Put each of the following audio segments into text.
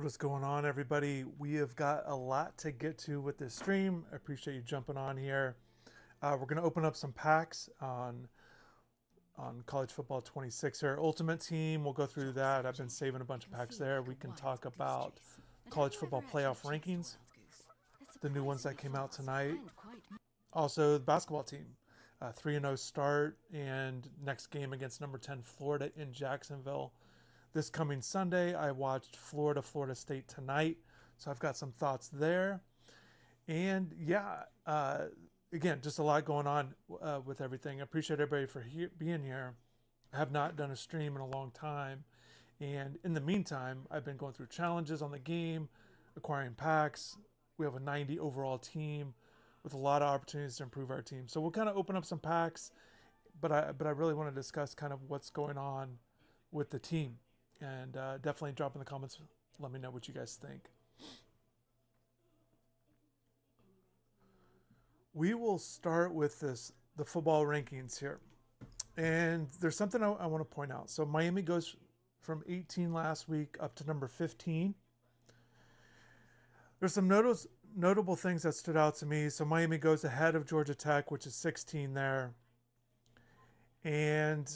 What is going on, everybody? We have got a lot to get to with this stream. I appreciate you jumping on here. We're going to open up some packs on College Football 26 here. Ultimate Team, we'll go through that. I've been saving a bunch of packs there. We can talk about College Football Playoff rankings, the new ones that came out tonight. Also, the basketball team, 3-0 start, and next game against number 10 Florida in Jacksonville. This coming Sunday, I watched Florida State tonight, so I've got some thoughts there. And yeah, again, just a lot going on with everything. I appreciate everybody for being here. I have not done a stream in a long time. And in the meantime, I've been going through challenges on the game, acquiring packs. We have a 90 overall team with a lot of opportunities to improve our team. So we'll kind of open up some packs, but I really want to discuss kind of what's going on with the team. And definitely drop in the comments. Let me know what you guys think. We will start with the football rankings here. And there's something I want to point out. So Miami goes from 18 last week up to number 15. There's some notable things that stood out to me. So Miami goes ahead of Georgia Tech, which is 16 there. And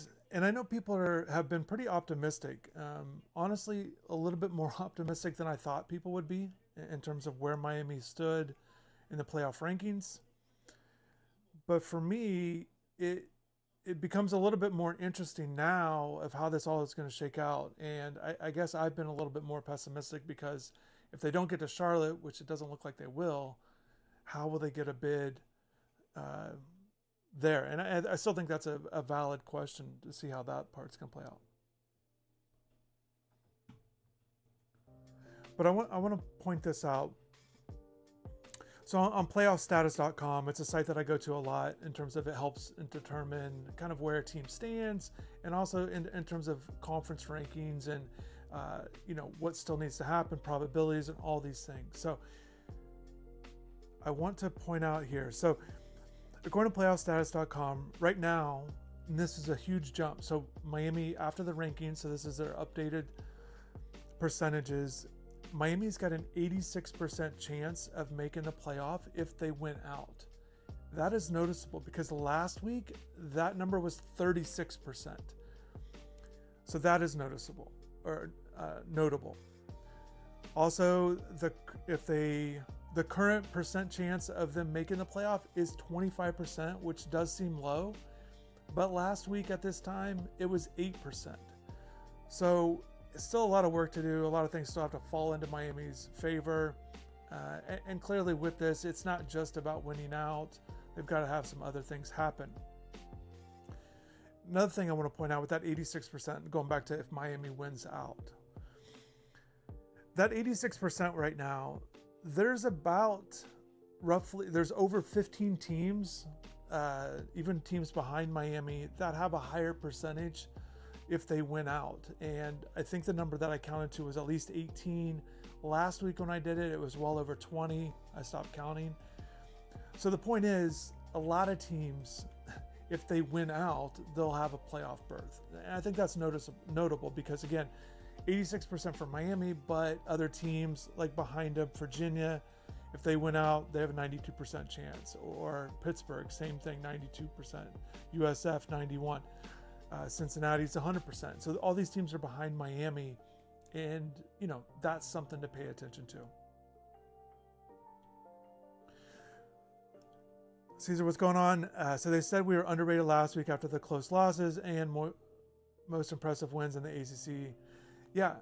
I know people have been pretty optimistic. Honestly, a little bit more optimistic than I thought people would be in terms of where Miami stood in the playoff rankings. But for me, it becomes a little bit more interesting now of how this all is going to shake out. And I guess I've been a little bit more pessimistic because if they don't get to Charlotte, which it doesn't look like they will, how will they get a bid there? And I still think that's a valid question to see how that part's going to play out. But I want to point this out. So on playoffstatus.com, it's a site that I go to a lot in terms of it helps determine kind of where a team stands, and also in terms of conference rankings and what still needs to happen, probabilities, and all these things. So I want to point out here. So according to playoffstatus.com, right now, and this is a huge jump. So Miami, after the rankings, so this is their updated percentages, Miami's got an 86% chance of making the playoff if they win out. That is noticeable because last week, that number was 36%. So that is noticeable or notable. Also, the current percent chance of them making the playoff is 25%, which does seem low. But last week at this time, it was 8%. So it's still a lot of work to do. A lot of things still have to fall into Miami's favor. And clearly with this, it's not just about winning out. They've got to have some other things happen. Another thing I want to point out with that 86%, going back to if Miami wins out. That 86% right now, there's over 15 teams, even teams behind Miami, that have a higher percentage if they win out. And I think the number that I counted to was at least 18. Last week when I did it, it was well over 20. I stopped counting. So the point is, a lot of teams, if they win out, they'll have a playoff berth. And I think that's notable because, again, 86% for Miami, but other teams like behind them, Virginia, if they win out, they have a 92% chance. Or Pittsburgh, same thing, 92%. USF, 91%. Cincinnati's 100%. So all these teams are behind Miami, and that's something to pay attention to. Caesar, what's going on? So they said we were underrated last week after the close losses and most impressive wins in the ACC. Yeah,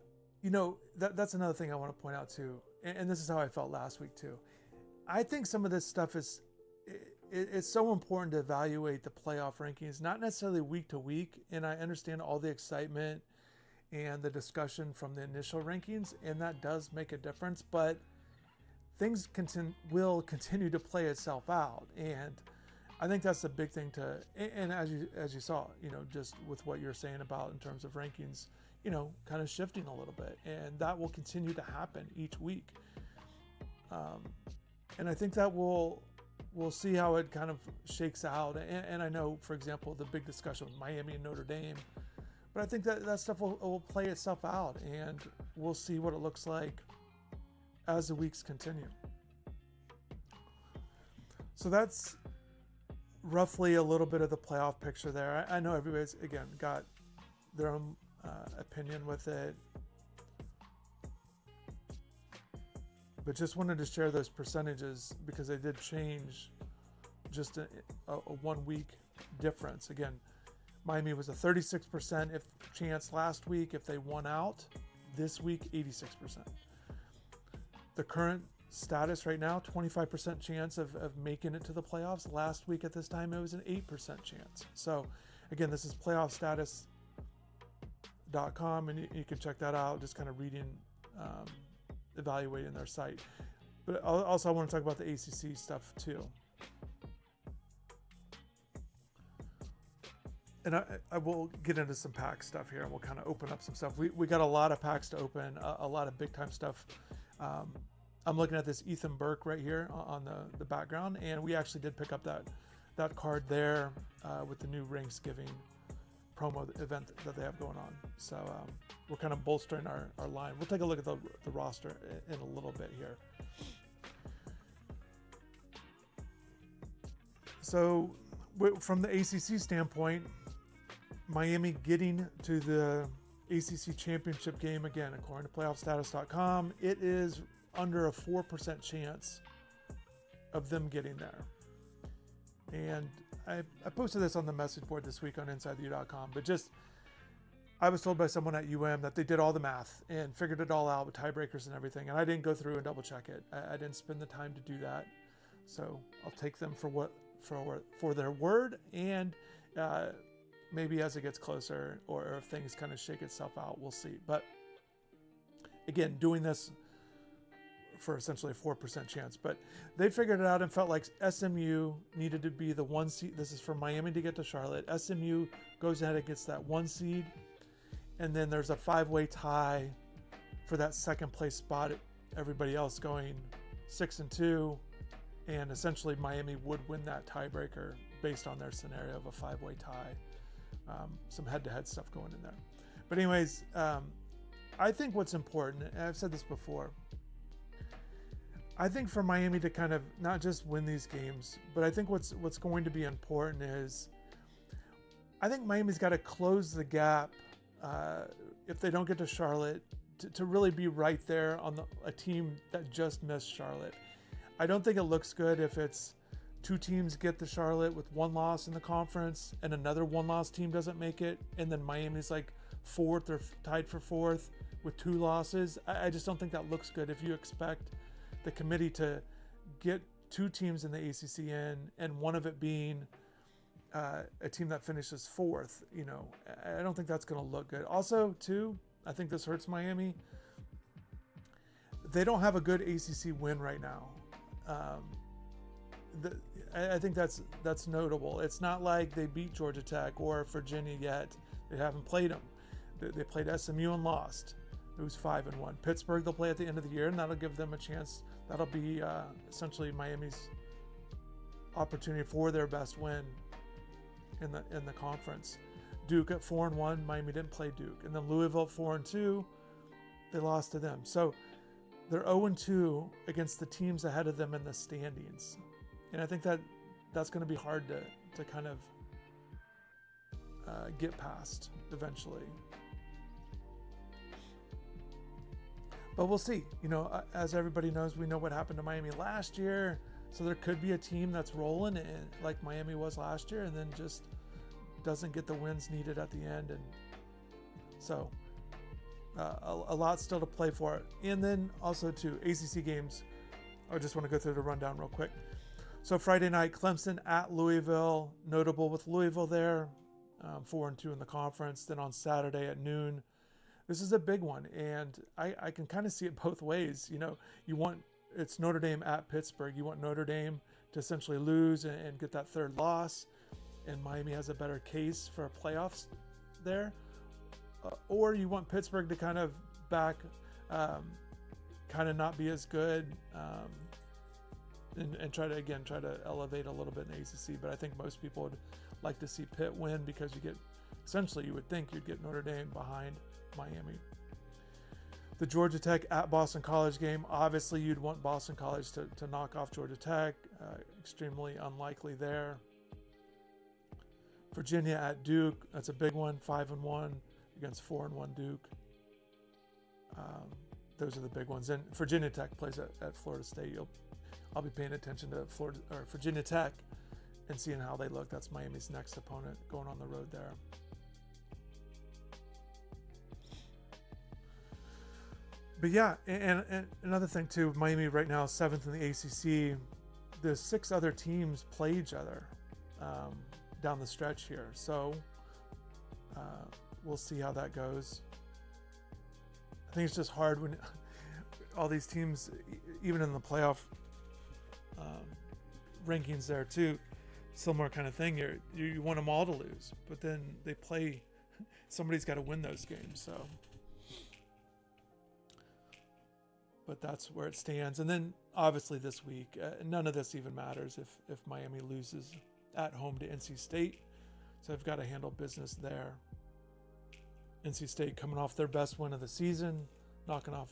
that's another thing I want to point out too, and this is how I felt last week too. I think some of this stuff it's so important to evaluate the playoff rankings, not necessarily week to week. And I understand all the excitement and the discussion from the initial rankings, and that does make a difference, but things will continue to play itself out. And I think that's the big thing and as you saw, just with what you're saying about in terms of rankings, kind of shifting a little bit, and that will continue to happen each week. And I think that we'll see how it kind of shakes out. And I know, for example, the big discussion with Miami and Notre Dame, but I think that stuff will play itself out, and we'll see what it looks like as the weeks continue. So that's roughly a little bit of the playoff picture there. I know everybody's, again, got their own opinion with it, but just wanted to share those percentages because they did change just a 1 week difference. Again, Miami was a 36% chance last week if they won out. This week, 86%. The current status right now, 25% chance of making it to the playoffs. Last week at this time, it was an 8% chance. So again, this is playoffstatus.com, and you can check that out, just kind of reading, evaluating their site. But also I want to talk about the ACC stuff too. And I will get into some pack stuff here, and we'll kind of open up some stuff. We got a lot of packs to open, a lot of big time stuff. I'm looking at this Ethan Burke right here on the background, and we actually did pick up that card there with the new Ringsgiving promo event that they have going on. So we're kind of bolstering our line. We'll take a look at the roster in a little bit here. So from the ACC standpoint, Miami getting to the ACC championship game, again, according to playoffstatus.com, it is under a 4% chance of them getting there. And I posted this on the message board this week on InsideTheU.com, but I was told by someone at UM that they did all the math and figured it all out with tiebreakers and everything, and I didn't go through and double check it. I didn't spend the time to do that, so I'll take them for their word, and maybe as it gets closer, or if things kind of shake itself out, we'll see. But again, doing this for essentially a 4% chance, but they figured it out and felt like SMU needed to be the 1 seed. This is for Miami to get to Charlotte. SMU goes ahead and gets that 1 seed, and then there's a 5-way tie for that second place spot. Everybody else going 6-2, and essentially Miami would win that tiebreaker based on their scenario of a 5-way tie. Some head-to-head stuff going in there. But anyways, I think what's important, and I've said this before, I think for Miami to kind of not just win these games, but I think what's going to be important is I think Miami's got to close the gap if they don't get to Charlotte to really be right there on a team that just missed Charlotte. I don't think it looks good if it's 2 teams get to Charlotte with 1 loss in the conference and another 1-loss team doesn't make it, and then Miami's like 4th or tied for 4th with 2 losses. I just don't think that looks good if you expect the committee to get 2 teams in the ACC in, and one of it being a team that finishes 4th. You know, I don't think that's going to look good. Also, too, I think this hurts Miami. They don't have a good ACC win right now. I think that's notable. It's not like they beat Georgia Tech or Virginia yet. They haven't played them. They played SMU and lost. It was 5-1. Pittsburgh they'll play at the end of the year, and that'll give them a chance. That'll be essentially Miami's opportunity for their best win in the conference. Duke at 4-1. Miami didn't play Duke, and then Louisville 4-2. They lost to them. So they're 0-2 against the teams ahead of them in the standings, and I think that's going to be hard to kind of get past eventually. But we'll see. You know, as everybody knows, we know what happened to Miami last year. So there could be a team that's rolling like Miami was last year, and then just doesn't get the wins needed at the end. And so a lot still to play for. And then also too, ACC games. I just want to go through the rundown real quick. So Friday night, Clemson at Louisville. Notable with Louisville there, 4-2 in the conference. Then on Saturday at noon, this is a big one, and I can kind of see it both ways. You know, it's Notre Dame at Pittsburgh. You want Notre Dame to essentially lose and get that 3rd loss, and Miami has a better case for playoffs there. Or you want Pittsburgh to kind of kind of not be as good, and try to elevate a little bit in the ACC. But I think most people would like to see Pitt win, because you would think you'd get Notre Dame behind Miami. The Georgia Tech at Boston College game, obviously you'd want Boston College to knock off Georgia Tech. Extremely unlikely there. Virginia at Duke, that's a big one, 5-1 against 4-1 Duke. Those are the big ones. And Virginia Tech plays at Florida State. I'll be paying attention to Virginia Tech and seeing how they look. That's Miami's next opponent going on the road there. But yeah, and another thing too, Miami right now is 7th in the ACC. The 6 other teams play each other down the stretch here. So we'll see how that goes. I think it's just hard when all these teams, even in the playoff rankings there too, similar kind of thing. You want them all to lose, but then they play. Somebody's got to win those games. So, but that's where it stands. And then obviously this week, none of this even matters if Miami loses at home to NC State. So they've got to handle business there. NC State coming off their best win of the season, knocking off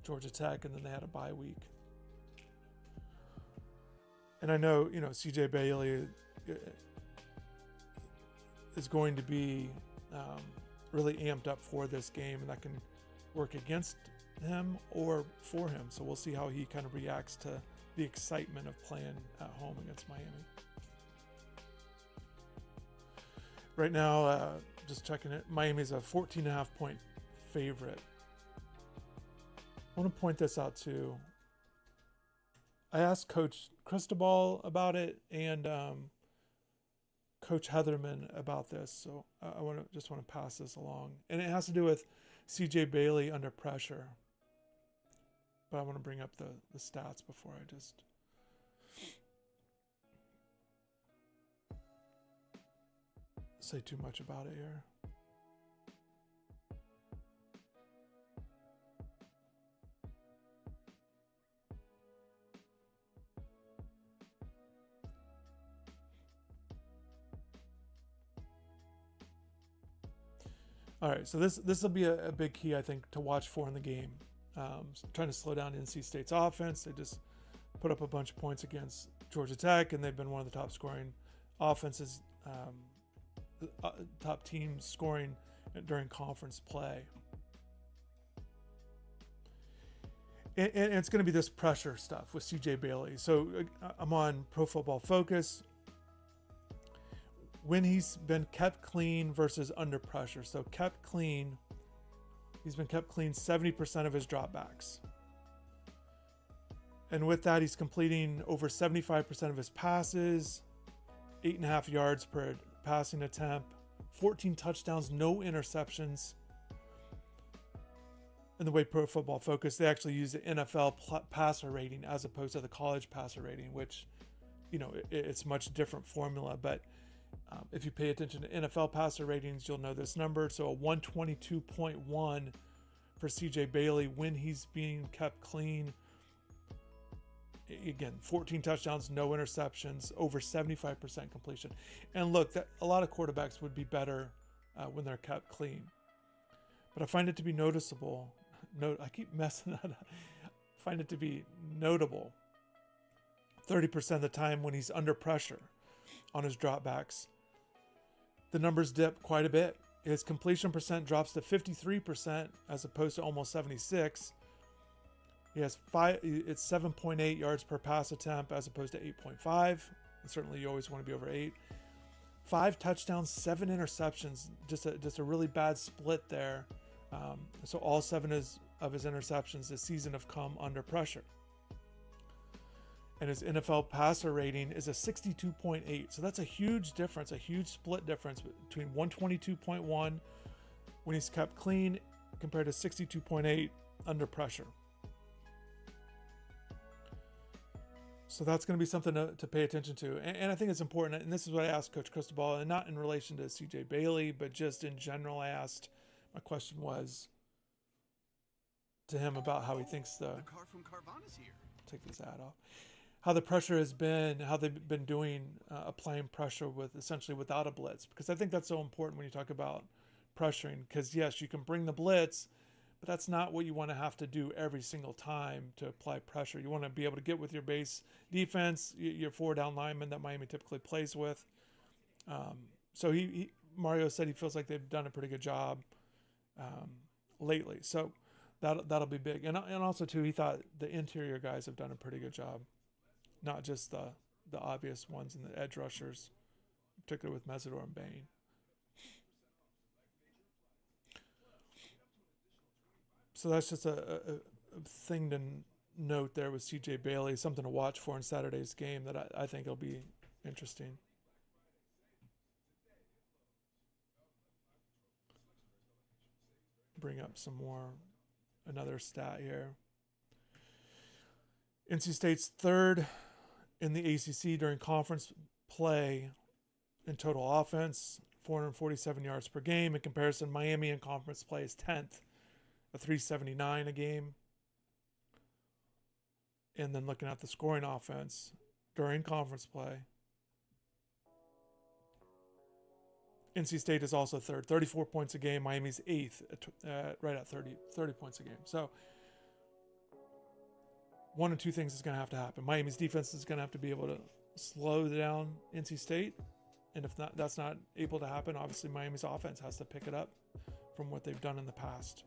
Georgia Tech, and then they had a bye week. And I know, CJ Bailey is going to be really amped up for this game, and that can work against him or for him. So we'll see how he kind of reacts to the excitement of playing at home against Miami. Right now, just checking it, Miami's a 14.5 point favorite. I want to point this out too. I asked Coach Cristobal about it and Coach Heatherman about this, so I want to pass this along. And it has to do with CJ Bailey under pressure. But I want to bring up the stats before I just say too much about it here. All right, so this will be a big key, I think, to watch for in the game. Trying to slow down NC State's offense. They just put up a bunch of points against Georgia Tech, and they've been one of the top scoring offenses, top teams scoring during conference play. And it's going to be this pressure stuff with CJ Bailey. So I'm on Pro Football Focus. When he's been kept clean versus under pressure. So kept clean, he's been kept clean 70% of his dropbacks. And with that, he's completing over 75% of his passes, 8.5 yards per passing attempt, 14 touchdowns, no interceptions. And the way Pro Football Focus, they actually use the NFL passer rating as opposed to the college passer rating, which, it's much different formula. But if you pay attention to NFL passer ratings, you'll know this number. So a 122.1 for CJ Bailey when he's being kept clean. Again, 14 touchdowns, no interceptions, over 75% completion. And look, a lot of quarterbacks would be better when they're kept clean. But I find it to be noticeable. I keep messing that up. I find it to be notable. 30% of the time when he's under pressure on his dropbacks, the numbers dip quite a bit. His completion percent drops to 53% as opposed to almost 76. He has it's 7.8 yards per pass attempt as opposed to 8.5. And certainly you always want to be over 8. 5 touchdowns, 7 interceptions, just a really bad split there. So all 7 of his interceptions this season have come under pressure. And his NFL passer rating is a 62.8. So that's a huge difference, a huge split difference between 122.1 when he's kept clean compared to 62.8 under pressure. So that's going to be something to pay attention to. And I think it's important. And this is what I asked Coach Cristobal, and not in relation to CJ Bailey, but just in general, my question was to him about how he thinks the car from Carvana's here. Take this ad off. How the pressure has been, how they've been doing applying pressure with essentially without a blitz. Because I think that's so important when you talk about pressuring. Because yes, you can bring the blitz, but that's not what you want to have to do every single time to apply pressure. You want to be able to get with your base defense, your 4 down linemen that Miami typically plays with. So Mario said he feels like they've done a pretty good job lately. So that'll be big. And also too, he thought the interior guys have done a pretty good job, not just the obvious ones and the edge rushers, particularly with Mesidor and Bain. So that's just a thing to note there with CJ Bailey, something to watch for in Saturday's game that I think will be interesting. Bring up another stat here. NC State's 3rd in the ACC during conference play in total offense, 447 yards per game. In comparison, Miami in conference play is 10th, a 379 a game. And then looking at the scoring offense during conference play, NC State is also 3rd, 34 points a game. Miami's 8th, right at 30 points a game. So one of two things is going to have to happen. Miami's defense is going to have to be able to slow down NC State. And if that's not able to happen, obviously Miami's offense has to pick it up from what they've done in the past.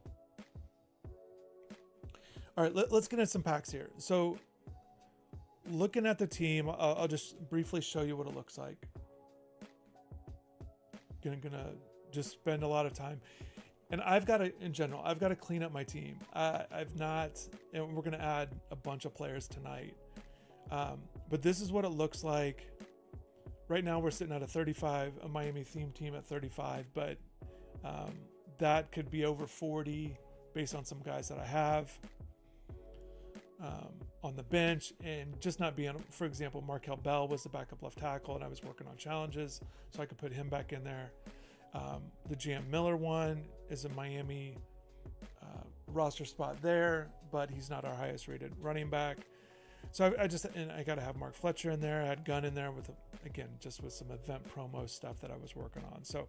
All right, let's get into some packs here. So looking at the team, I'll just briefly show you what it looks like. Gonna just spend a lot of time, and I've got to clean up my team. I've not, and we're gonna add a bunch of players tonight. But this is what it looks like. Right now we're sitting at a 35, a Miami themed team at 35, but that could be over 40 based on some guys that I have on the bench, and just not being, for example, Markel Bell was the backup left tackle and I was working on challenges, so I could put him back in there. The Jam Miller one is a Miami roster spot there, but he's not our highest rated running back. So I got to have Mark Fletcher in there. I had Gunn in there with some event promo stuff that I was working on. So,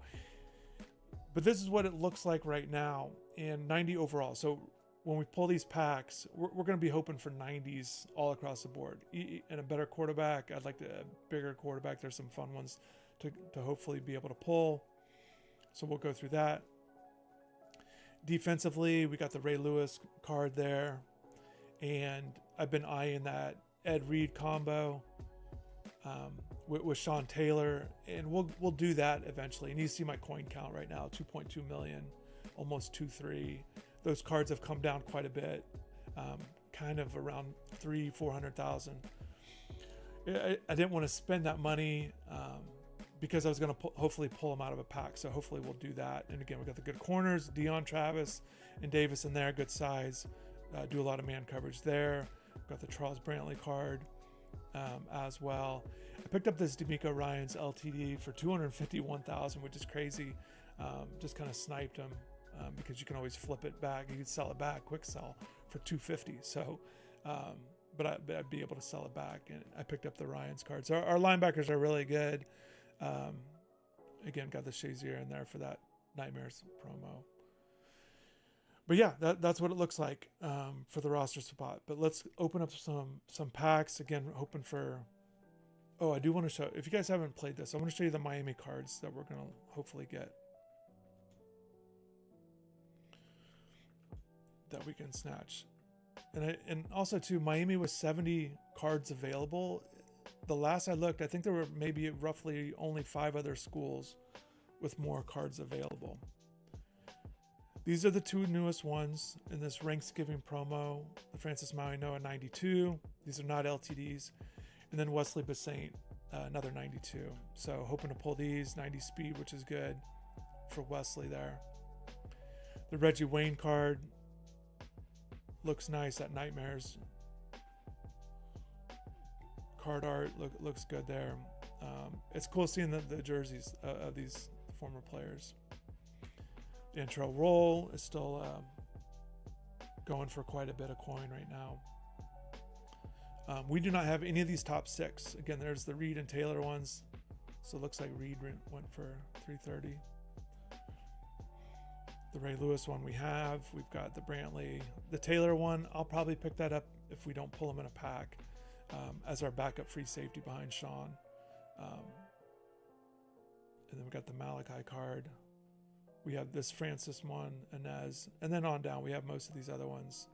but this is what it looks like right now, and 90 overall. So when we pull these packs, we're going to be hoping for 90s all across the board. And a better quarterback. I'd like a bigger quarterback. There's some fun ones to hopefully be able to pull. So we'll go through that. Defensively, we got the Ray Lewis card there. And I've been eyeing that Ed Reed combo with Sean Taylor. And we'll do that eventually. And you see my coin count right now, 2.2 million, almost 2.3. Those cards have come down quite a bit, kind of around 400,000. I didn't want to spend that money because I was going to hopefully pull them out of a pack. So hopefully we'll do that. And again, we got the good corners, Deion Travis and Davis in there, good size. Do a lot of man coverage there. Got the Charles Brantley card as well. I picked up this D'Amico Ryans LTD for 251,000, which is crazy. Just kind of sniped him. Because you can always flip it back. You can sell it back, quick sell for 250. So, but I'd be able to sell it back. And I picked up the Ryans cards. So our linebackers are really good. Again, got the Shazier in there for that Nightmares promo. But yeah, that's what it looks like for the roster spot. But let's open up some packs. Again, hoping for... Oh, I do want to show... If you guys haven't played this, I want to show you the Miami cards that we're going to hopefully get. That we can snatch. And also too, Miami was 70 cards available. The last I looked, I think there were maybe roughly only 5 other schools with more cards available. These are the 2 newest ones in this Ranksgiving promo. The Francis Maui Noah 92. These are not LTDs. And then Wesley Basaint, another 92. So hoping to pull these 90 speed, which is good for Wesley there. The Reggie Wayne card looks nice at Nightmares. Card art looks good there. It's cool seeing the jerseys of these former players. The intro roll is still going for quite a bit of coin right now. We do not have any of these top 6. Again, there's the Reed and Taylor ones. So it looks like Reed went for 330. The Ray Lewis one we have. We've got the Brantley. The Taylor one, I'll probably pick that up if we don't pull them in a pack as our backup free safety behind Sean. And then we've got the Malachi card. We have this Francis one, Inez, and then on down we have most of these other ones.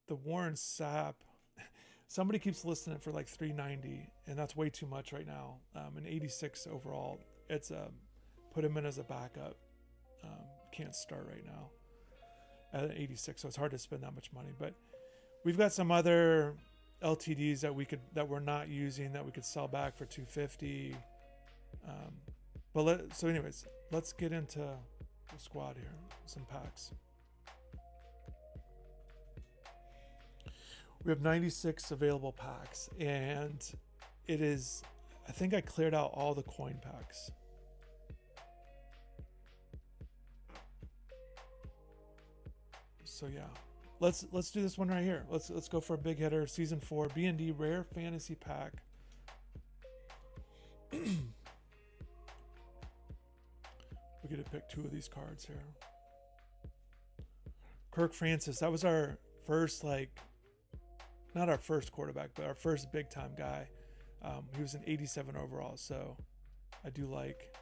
The Warren Sapp, somebody keeps listing it for like $390, and that's way too much right now. An 86 overall. It's put him in as a backup. Can't start right now at an 86, so it's hard to spend that much money. But we've got some other LTDs that we're not using that we could sell back for $250. So anyways, let's get into the squad here. Some packs. We have 96 available packs, and it is, I think I cleared out all the coin packs. So yeah, let's do this one right here. Let's go for a big hitter. Season 4 B&D Rare Fantasy Pack. We get to pick 2 of these cards here. Kirk Francis, that was our first, not our first quarterback, but our first big time guy. He was an 87 overall, so I do like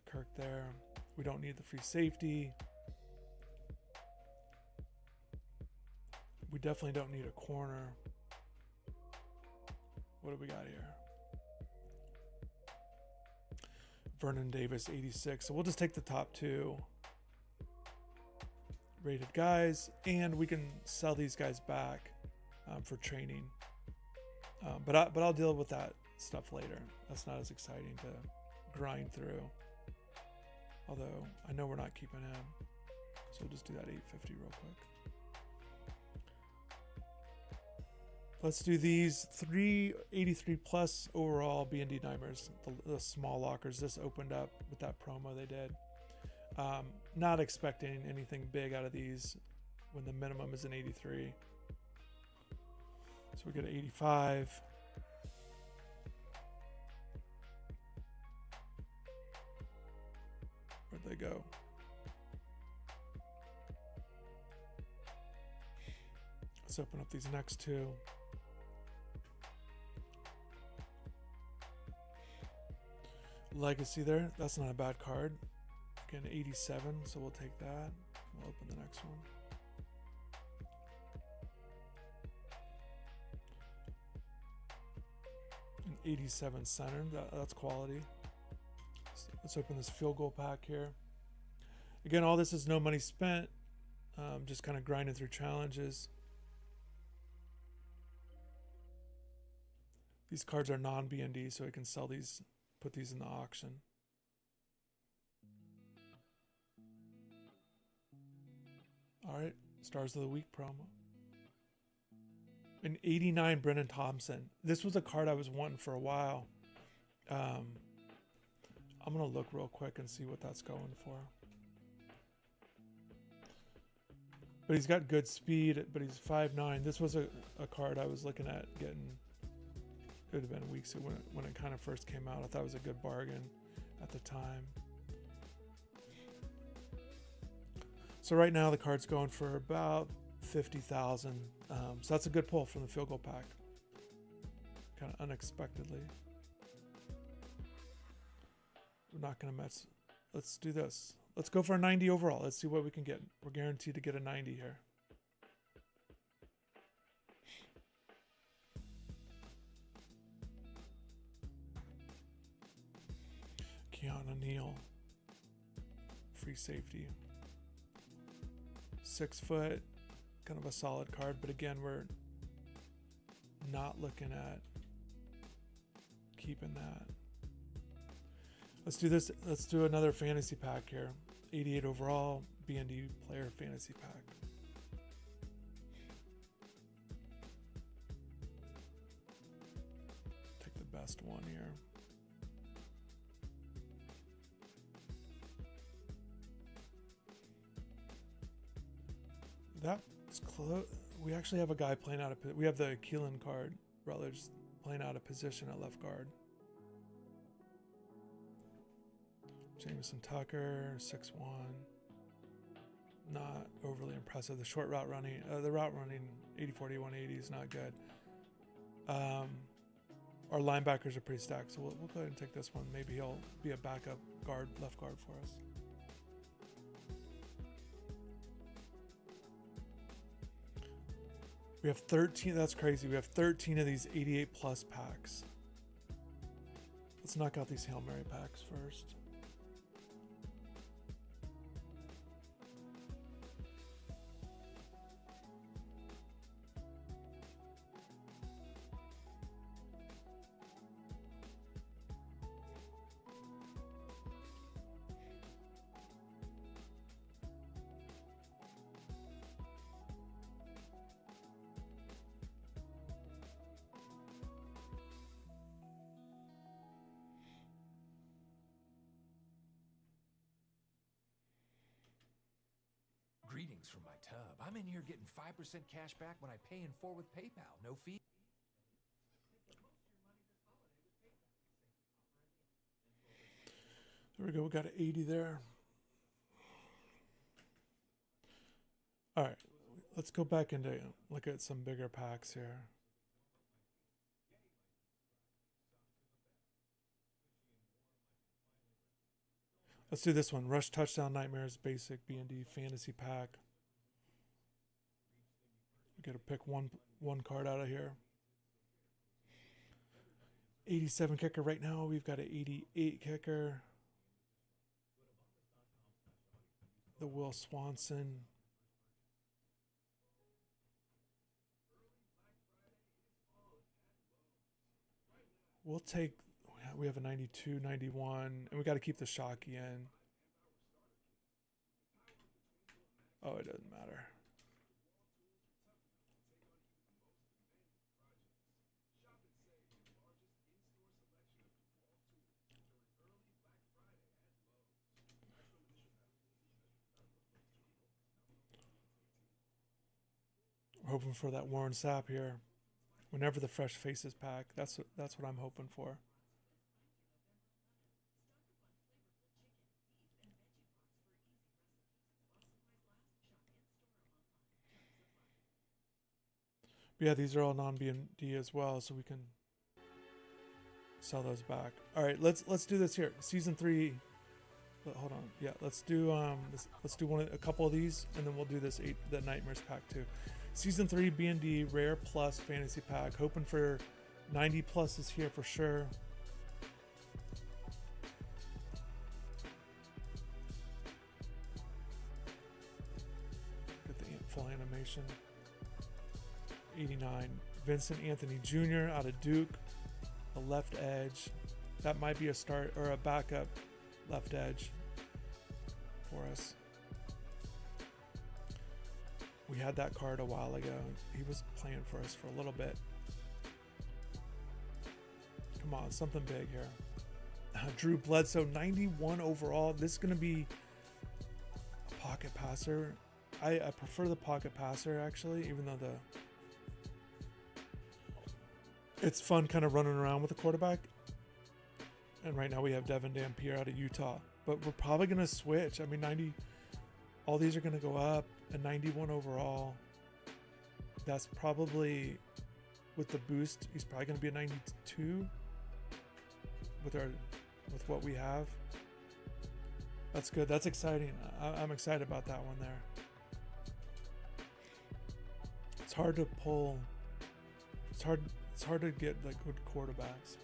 Kirk there. We don't need the free safety. We definitely don't need a corner. What do we got here? Vernon Davis, 86. So we'll just take the top 2 rated guys, and we can sell these guys back for training. But I'll deal with that stuff later. That's not as exciting to grind through. Although I know we're not keeping him, so we'll just do that 850 real quick. Let's do these 383 plus overall B&D Nimers, the small lockers. This opened up with that promo they did. Not expecting anything big out of these when the minimum is an 83. So we get an 85. Where'd they go? Let's open up these next 2. Legacy there. That's not a bad card. Again, 87, so we'll take that. We'll open the next one. An 87 center. That's quality. Let's open this field goal pack here. Again, all this is no money spent. Just kind of grinding through challenges. These cards are non-B&D, so we can sell these, put these in the auction. All right, Stars of the Week promo. An 89 Brennan Thompson. This was a card I was wanting for a while. I'm going to look real quick and see what that's going for. But he's got good speed, but he's 5'9". This was a card I was looking at getting. It would have been weeks when it kind of first came out. I thought it was a good bargain at the time. So right now the card's going for about 50,000. So that's a good pull from the field goal pack. Kind of unexpectedly. We're not going to mess. Let's do this. Let's go for a 90 overall. Let's see what we can get. We're guaranteed to get a 90 here. Keanu Neal. Free safety. 6 foot. Kind of a solid card. But again, we're not looking at keeping that. Let's do this. Let's do another fantasy pack here. 88 overall, B&D player fantasy pack. Take the best one here. That's close. We actually have a guy playing out of. We have the Keelan card. Rutledge playing out of position at left guard. Jameson Tucker, 6'1". Not overly impressive. The short route running, 80-40, 180 is not good. Our linebackers are pretty stacked, so we'll go ahead and take this one. Maybe he'll be a backup guard, left guard for us. We have 13. That's crazy. We have 13 of these 88 plus packs. Let's knock out these Hail Mary packs first. Greetings from my tub. I'm in here getting 5% cash back when I pay in full with PayPal. No fee. There we go. We got an 80 there. All right. Let's go back into look at some bigger packs here. Let's do this one. Rush Touchdown Nightmares Basic B&D Fantasy Pack. We got to pick one card out of here. 87 kicker right now. We've got an 88 kicker. The Will Swanson. We'll take, we have a 92, 91, and we got to keep the Shockey in. Oh, it doesn't matter. We're hoping for that Warren Sapp here. Whenever the Fresh Faces pack, that's what I'm hoping for. But yeah, these are all non-BND as well, so we can sell those back. All right, let's do this here. Season 3. Hold on. Yeah, let's do let's do a couple of these, and then we'll do the Nightmares pack too. Season 3 B&D Rare Plus Fantasy Pack. Hoping for 90 pluses here for sure. Get the full animation. 89. Vincent Anthony Jr. out of Duke. A left edge. That might be a start or a backup left edge for us. We had that card a while ago. He was playing for us for a little bit. Come on, something big here. Drew Bledsoe, 91 overall. This is going to be a pocket passer. I prefer the pocket passer, actually, even though it's fun kind of running around with the quarterback. And right now we have Devin Dampier out of Utah. But we're probably going to switch. I mean, 90... All these are going to go up. A 91 overall. That's probably, with the boost, he's probably going to be a 92 with what we have. That's good. That's exciting. I'm excited about that one there. It's hard to pull. It's hard to get like good quarterbacks.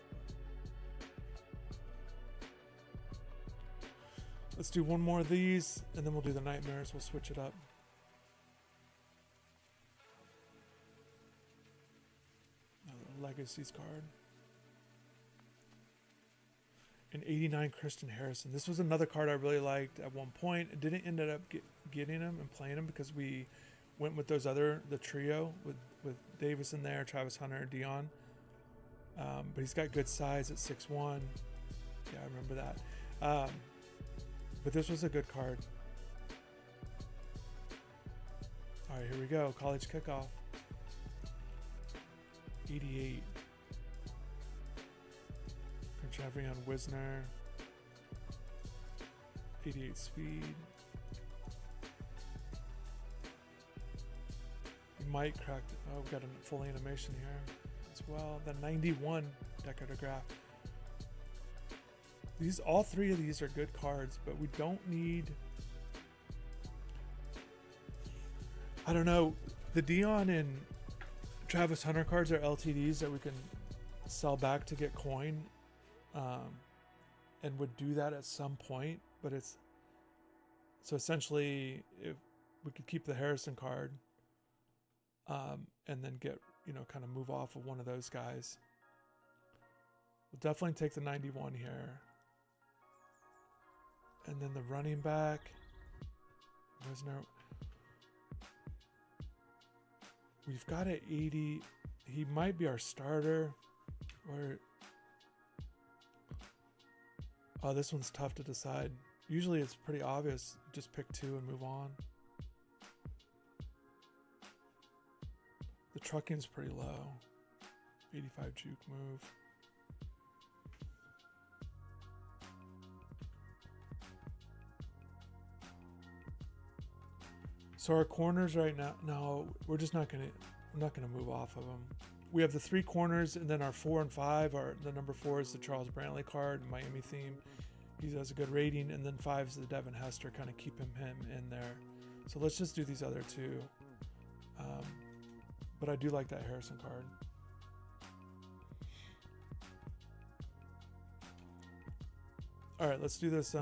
Let's do one more of these, and then we'll do the Nightmares. We'll switch it up. Legacies card. An 89 Christian Harrison. This was another card I really liked at one point. I didn't end up getting him and playing him because we went with the trio with Davis in there, Travis Hunter, Dion. But he's got good size at 6'1". Yeah, I remember that. But this was a good card. All right, here we go. College kickoff. 88. Chavion Wisner. 88 speed. We might crack. Oh, we've got a full animation here as well. The 91 decorative graph. All three of these are good cards, but we don't need. I don't know. The Dion and Travis Hunter cards are LTDs that we can sell back to get coin, and would do that at some point. But it's so essentially, if we could keep the Harrison card, and then get, kind of move off of one of those guys. We'll definitely take the 91 here. And then the running back, we've got an 80. He might be our starter. Oh, this one's tough to decide. Usually it's pretty obvious. Just pick two and move on. The trucking's pretty low. 85 juke move. So our corners right now, no, we're not gonna move off of them. We have the three corners, and then our 4 and 5 are, the number 4 is the Charles Brantley card, Miami theme. He has a good rating, and then 5 is the Devin Hester, kind of keep him in there. So let's just do these other two. But I do like that Harrison card. All right, let's do this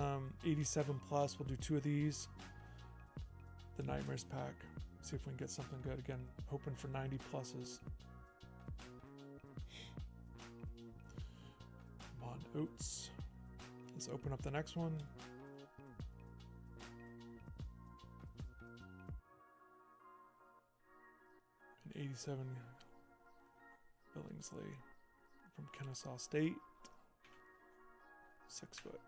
87 plus. We'll do 2 of these. The Nightmares pack. See if we can get something good. Again, hoping for 90 pluses. Come on, Oats. Let's open up the next one. An 87 Billingsley from Kennesaw State. 6 foot.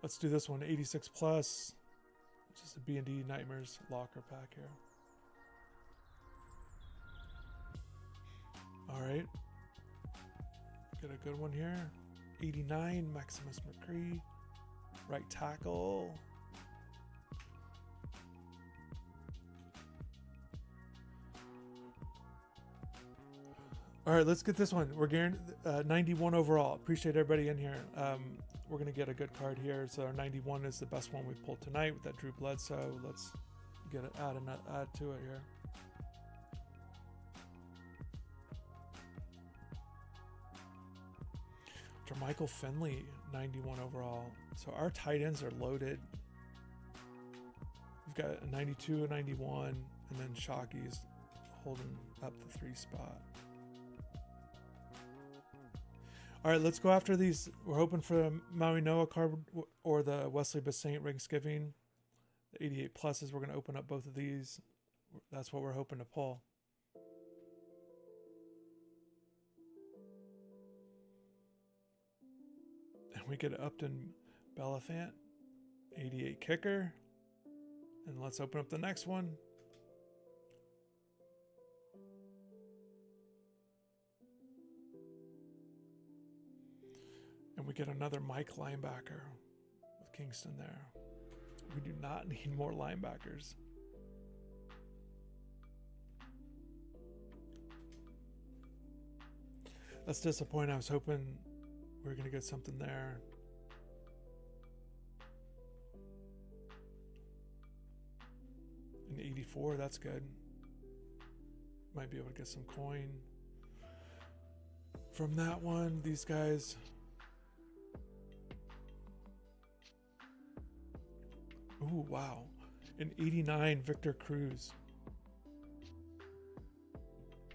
Let's do this one, 86 plus. Just a B&D Nightmares locker pack here. All right. Get a good one here. 89 Maximus McCree. Right tackle. All right, let's get this one. We're guaranteed 91 overall. Appreciate everybody in here. We're going to get a good card here. So our 91 is the best one we pulled tonight with that Drew Bledsoe. Let's get it, add to it here. Jermichael Finley, 91 overall. So our tight ends are loaded. We've got a 92, a 91, and then Shockey's holding up the 3 spot. All right, let's go after these. We're hoping for the Maui Noah card or the Wesley Basaint Ringsgiving. The 88 pluses, we're going to open up both of these. That's what we're hoping to pull. And we get Upton Belafonte, 88 kicker. And let's open up the next one. And we get another Mike linebacker with Kingston there. We do not need more linebackers. That's disappointing. I was hoping we were going to get something there. An 84, that's good. Might be able to get some coin from that one. These guys. Ooh, wow. An 89 Victor Cruz.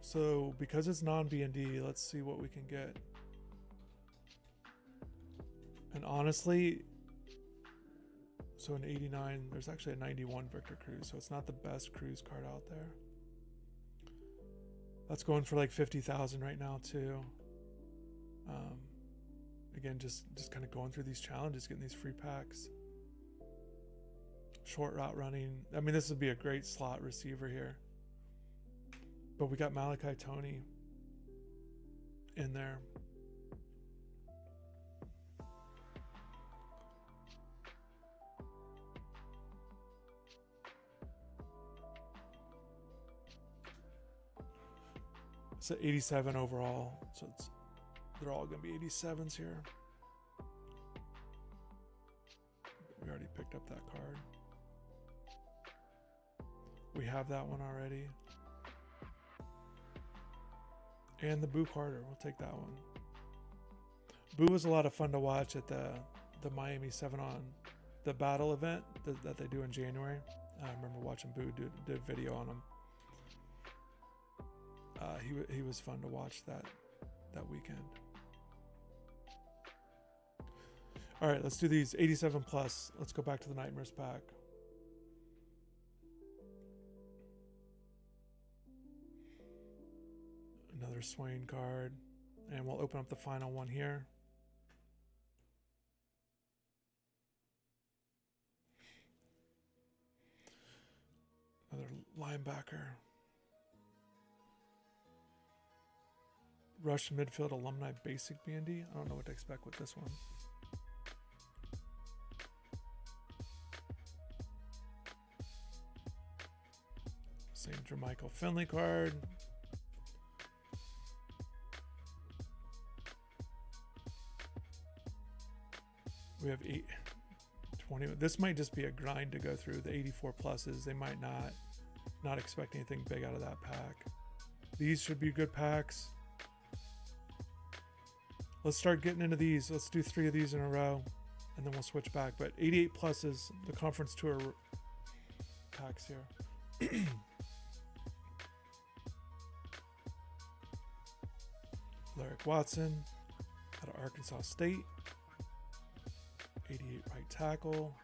So because it's non-B&D, let's see what we can get. And honestly, so an 89, there's actually a 91 Victor Cruz, so it's not the best Cruz card out there. That's going for like 50,000 right now too. Again, just kind of going through these challenges, getting these free packs. Short route running. I mean, this would be a great slot receiver here. But we got Malachi Tony. in there. It's an 87 overall, so they're all going to be 87s here. We already picked up that card. We have that one already. And the Boo Carter, we'll take that one. Boo was a lot of fun to watch at the Miami 7 on the battle event that they do in January. I remember watching Boo do a video on him. He was fun to watch that weekend. All right, let's do these 87 plus. Let's go back to the Nightmares pack. Another Swain card, and we'll open up the final one here. Another linebacker. Rush midfield alumni basic BND. I don't know what to expect with this one. Same Jermichael Finley card. We have 20. This might just be a grind to go through the 84 pluses. They might not expect anything big out of that pack. These should be good packs. Let's start getting into these. Let's do 3 of these in a row, and then we'll switch back. But 88 plus is the conference tour packs here. Larrick Watson out of Arkansas State. 88 right tackle.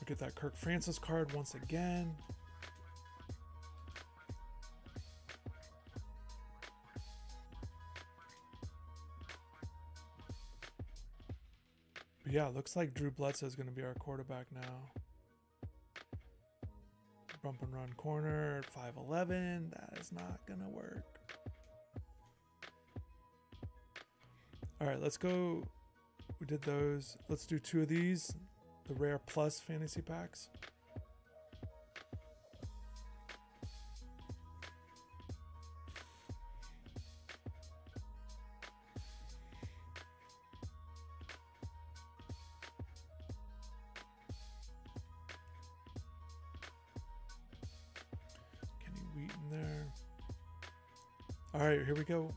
Look at that Kirk Francis card once again. But yeah, looks like Drew Bledsoe is going to be our quarterback now. Bump and run corner at 5'11". That is not going to work. All right, let's go. We did those. Let's do 2 of these, the rare plus fantasy packs. Kenny Wheaton there. All right, here we go.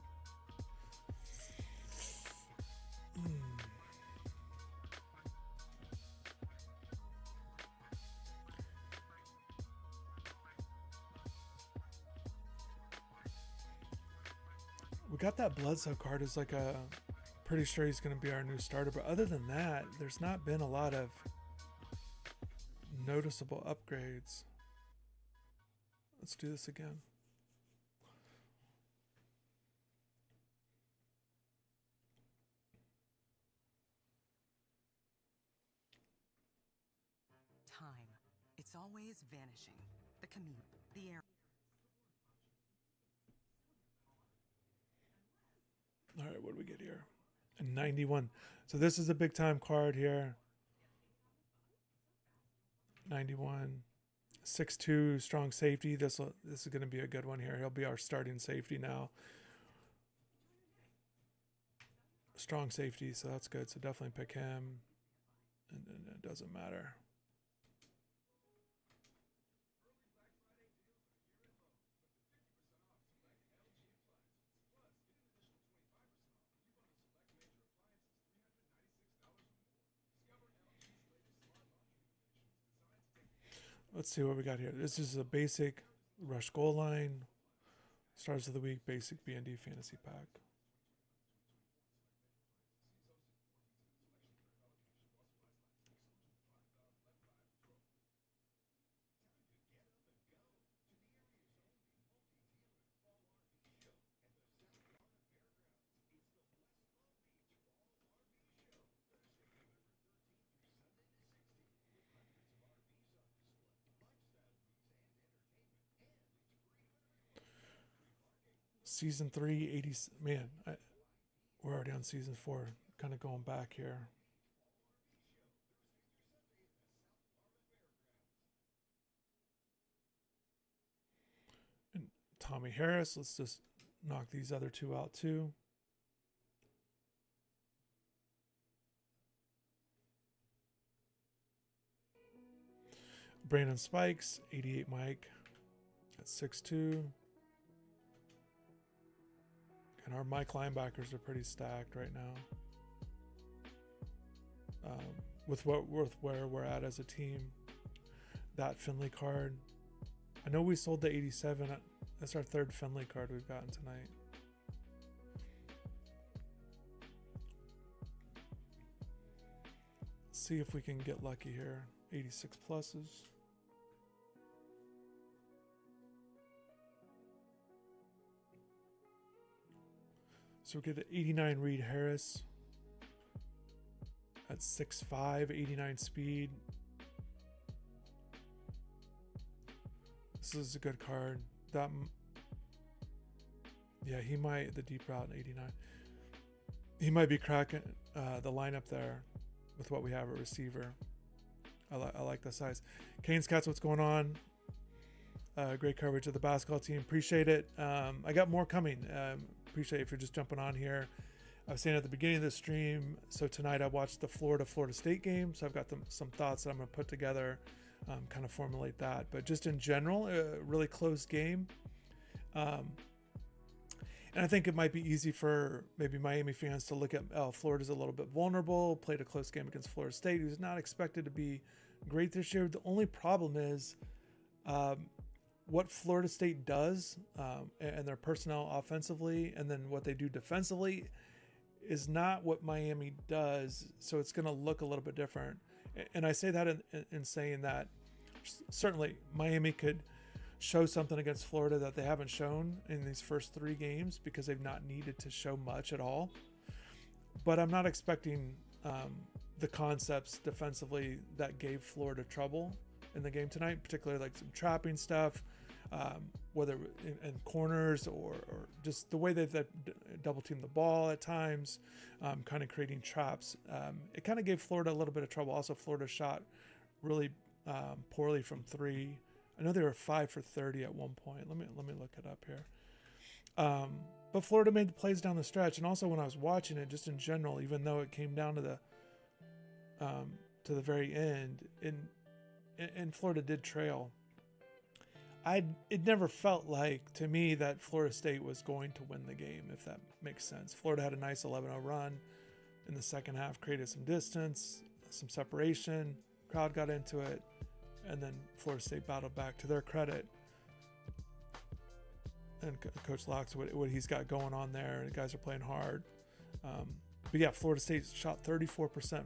We got that Bledsoe card as like a, pretty sure he's going to be our new starter. But other than that, there's not been a lot of noticeable upgrades. Let's do this again. Time. It's always vanishing. The commute, the air. All right, what do we get here? A 91. So this is a big time card here. 91. 6'2", strong safety. This is going to be a good one here. He'll be our starting safety now. Strong safety, so that's good. So definitely pick him. And it doesn't matter. Let's see what we got here. This is a basic rush goal line. Stars of the week, basic BND fantasy pack. Season 3, 80. Man, we're already on season 4. Kind of going back here. And Tommy Harris. Let's just knock these other two out too. Brandon Spikes, 88 Mike at 6'2". And our Mike linebackers are pretty stacked right now. With where we're at as a team. That Finley card. I know we sold the 87. That's our third Finley card we've gotten tonight. Let's see if we can get lucky here. 86 pluses. So we get an 89 Reed Harris at 6'5", 89 speed. This is a good card. Yeah, he might, the deep route in 89. He might be cracking the lineup there with what we have at receiver. I like the size. Kane's Cats, what's going on? Great coverage of the basketball team. Appreciate it. I got more coming. Appreciate it if you're just jumping on here. I was saying at the beginning of the stream, so tonight I watched the Florida State game, so I've got some thoughts that I'm going to put together, kind of formulate that. But just in general, a really close game. And I think it might be easy for maybe Miami fans to look at Florida's a little bit vulnerable, played a close game against Florida State, who's not expected to be great this year. The only problem is what Florida State does and their personnel offensively, and then what they do defensively is not what Miami does. So it's going to look a little bit different. And I say that in saying that certainly Miami could show something against Florida that they haven't shown in these first 3 games because they've not needed to show much at all. But I'm not expecting the concepts defensively that gave Florida trouble in the game tonight, particularly like some trapping stuff, whether in corners or just the way that double team the ball at times, kind of creating traps. It kind of gave Florida a little bit of trouble. Also, Florida shot really poorly from 3. I know they were 5 for 30 at one point. Let me look it up here. But Florida made the plays down the stretch, and also when I was watching it, just in general, even though it came down to the very end, and Florida did trail, it never felt like to me that Florida State was going to win the game, if that makes sense. Florida had a nice 11-0 run in the second half, created some distance, some separation, crowd got into it, and then Florida State battled back. To their credit, and Coach Locke's what he's got going on there, and the guys are playing hard. But yeah, Florida State shot 34%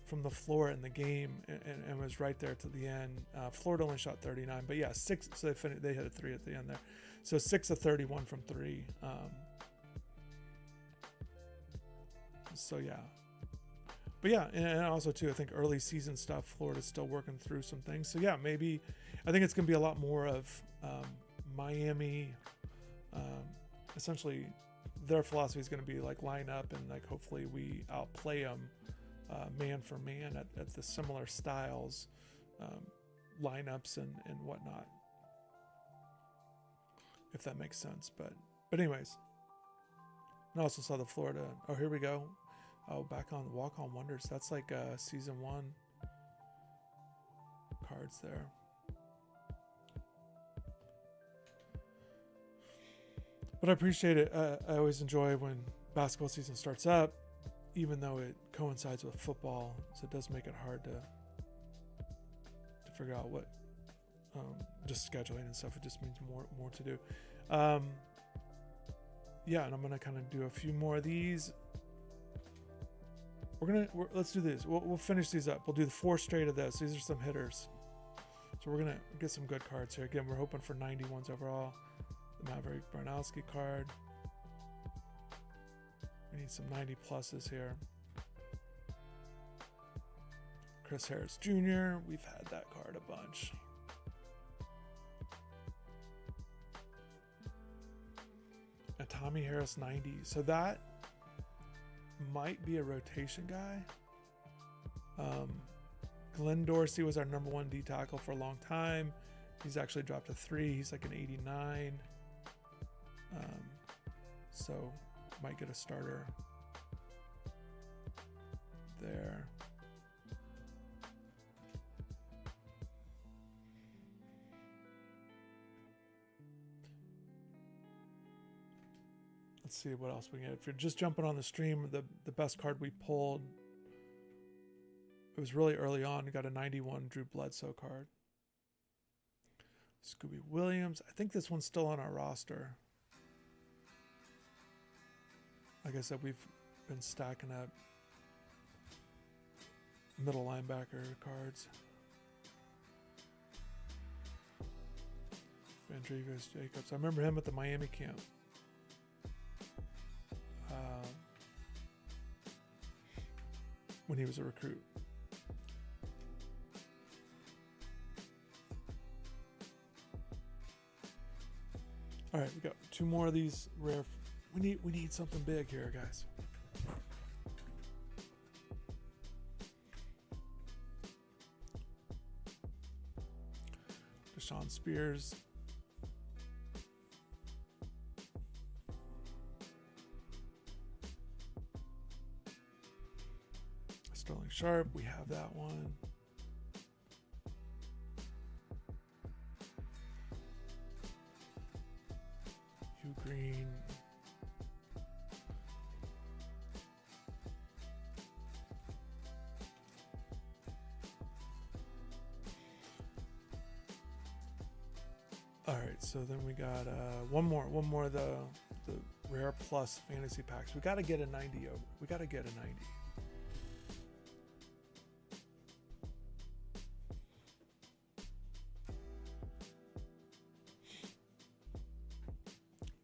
from the floor in the game and was right there to the end. Florida only shot 39, but yeah, 6. So they hit a 3 at the end there. So 6 of 31 from 3. So yeah. But yeah, and also too, I think early season stuff, Florida's still working through some things. So yeah, maybe I think it's going to be a lot more of Miami. Essentially, their philosophy is going to be like line up and like hopefully we outplay them man for man at the similar styles, lineups and whatnot. If that makes sense, but anyways, I also saw the Florida. Oh, here we go. Oh, back on Walk On Wonders. That's like season 1 cards there. But I appreciate it. I always enjoy when basketball season starts up, even though it coincides with football. So it does make it hard to figure out what, just scheduling and stuff. It just means more to do. Yeah, and I'm going to kind of do a few more of these. Let's do this. We'll finish these up. We'll do the 4 straight of this. These are some hitters. So we're gonna get some good cards here. Again, we're hoping for 91s overall. The Maverick Barnowski card. We need some 90 pluses here. Chris Harris Jr. We've had that card a bunch. A Tommy Harris 90. So that might be a rotation guy. Glenn Dorsey was our number 1 D tackle for a long time. He's actually dropped to 3. He's like an 89. So might get a starter there. Let's see what else we get. If you're just jumping on the stream, the best card we pulled, it was really early on. We got a 91 Drew Bledsoe card. Scooby Williams. I think this one's still on our roster. Like I said, we've been stacking up middle linebacker cards. Vandrevius Jacobs. I remember him at the Miami camp. When he was a recruit. All right, we got 2 more of these rare. We need something big here, guys. Deshaun Spears. Sterling Sharp, we have that one. Hugh Green. All right, so then we got one more of the rare plus fantasy packs. We got to get a 90 over. We got to get a 90.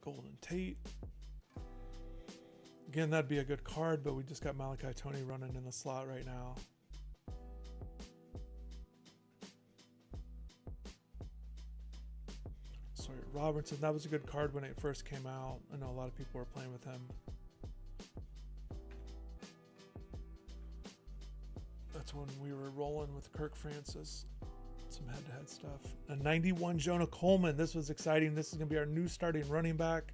Golden Tate. Again, that'd be a good card, but we just got Malachi Tony running in the slot right now. Sorry, Robertson. That was a good card when it first came out. I know a lot of people were playing with him. That's when we were rolling with Kirk Francis. Some head-to-head stuff. A 91 Jonah Coleman. This was exciting. This is going to be our new starting running back.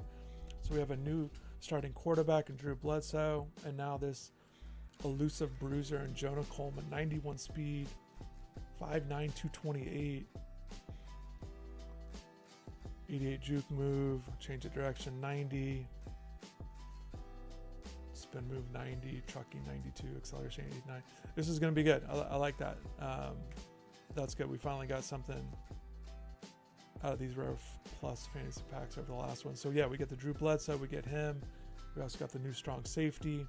So we have a new starting quarterback in Drew Bledsoe. And now this elusive bruiser in Jonah Coleman. 91 speed. 5'9", 228. 88 juke move. Change of direction, 90. Spin move, 90. Trucking, 92. Acceleration, 89. This is going to be good. I like that. That's good. We finally got something out of these rare plus fantasy packs over the last one. So yeah, we get the Drew Bledsoe, we get him. We also got the new strong safety.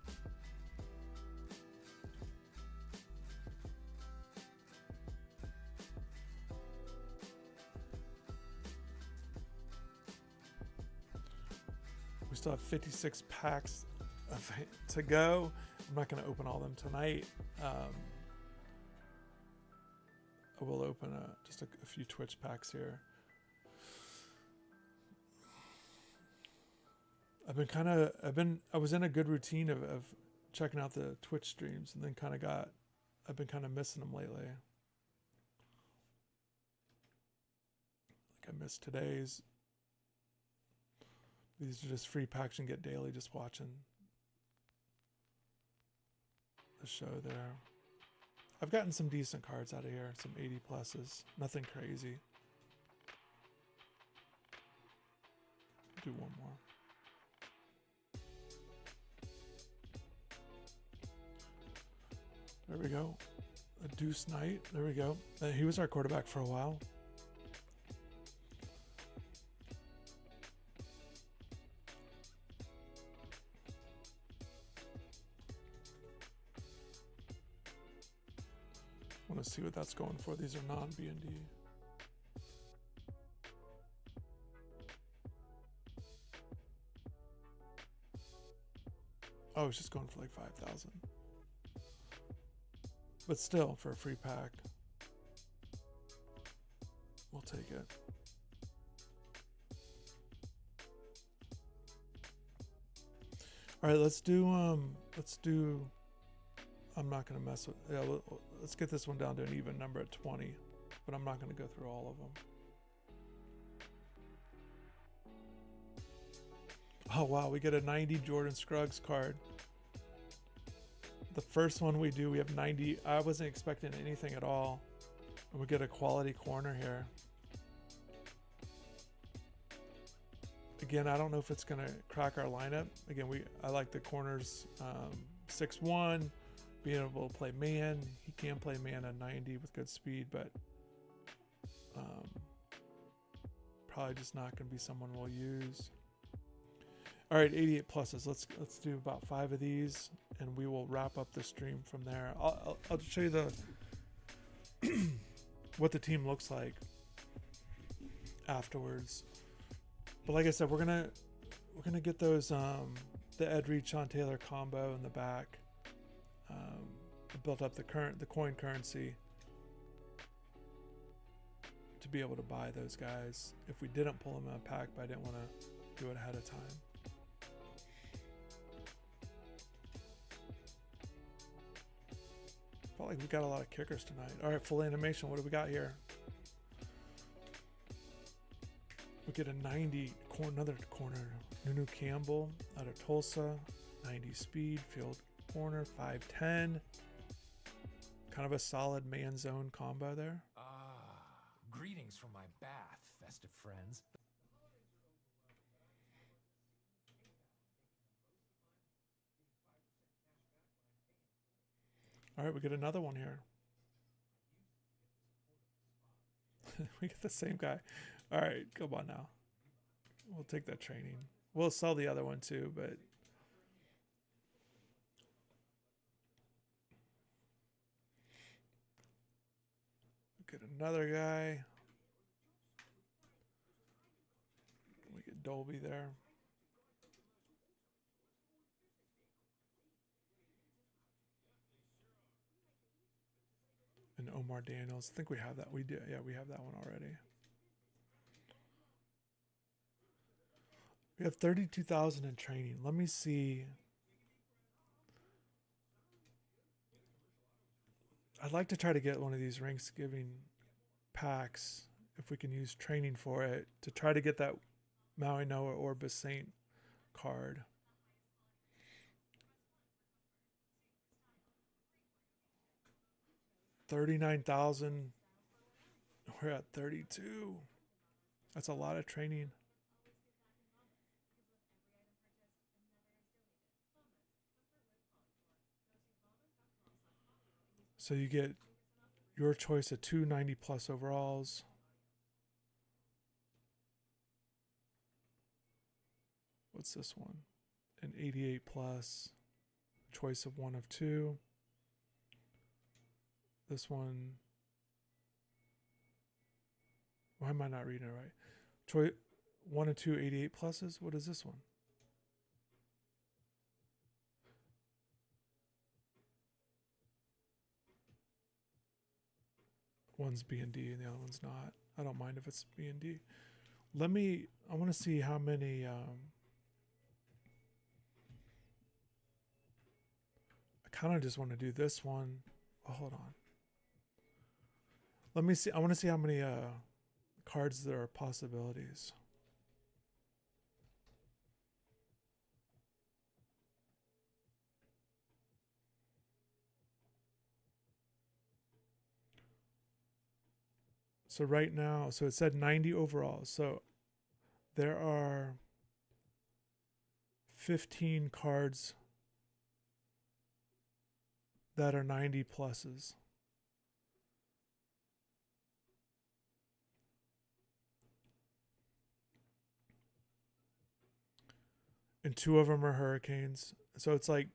We still have 56 packs to go. I'm not going to open all of them tonight. I will open just a few Twitch packs here. I was in a good routine of checking out the Twitch streams, and then I've been kind of missing them lately. Like I missed today's. These are just free packs and get daily, just watching the show there. I've gotten some decent cards out of here, some 80 pluses, nothing crazy. Do one more. There we go. A Deuce Knight. There we go. He was our quarterback for a while. Want to see what that's going for. These are non-B&D. Oh, it's just going for like 5,000. But still, for a free pack, we'll take it. All right, let's do I'm not gonna mess with. Yeah, let's get this one down to an even number at 20, but I'm not gonna go through all of them. Oh wow, we get a 90 Jordan Scruggs card. The first one we do, we have 90. I wasn't expecting anything at all, and we get a quality corner here. Again, I don't know if it's gonna crack our lineup. Again, I like the corners, 6'1", being able to play man. He can play man at 90 with good speed, but probably just not gonna be someone we'll use. All right, 88 pluses. Let's do about 5 of these, and we will wrap up the stream from there. I'll show you the what the team looks like afterwards. But like I said, we're gonna get those the Ed Reed Sean Taylor combo in the back. Built up the coin currency to be able to buy those guys if we didn't pull them in a pack, but I didn't want to do it ahead of time. Felt like we got a lot of kickers tonight. All right, full animation. What do we got here? We get a 90 another corner. Nunu Campbell out of Tulsa, 90 speed, field corner, 5'10". Kind of a solid man zone combo there. Greetings from my bath, festive friends. All right, we get another one here. We get the same guy. All right, come on now. We'll take that training. We'll sell the other one too, but get another guy. We get Dolby there. And Omar Daniels. I think we have that. We did. Yeah, we have that one already. We have 32,000 in training. Let me see. I'd like to try to get one of these Ranksgiving packs, if we can use training for it, to try to get that Maui Noah or Basaint card. $39,000. We're at 32. That's a lot of training. So you get your choice of 290 plus overalls. What's this one? An 88 plus. Choice of 1 of 2. This one. Why am I not reading it right? Choice 1 of 2 88 pluses. What is this one? One's B and D and the other one's not. I don't mind if it's B and D. I want to see how many. I kind of just want to do this one. Oh, hold on. Let me see. I want to see how many cards there are possibilities. So right now, so it said 90 overall. So there are 15 cards that are 90 pluses. And 2 of them are Hurricanes. So it's like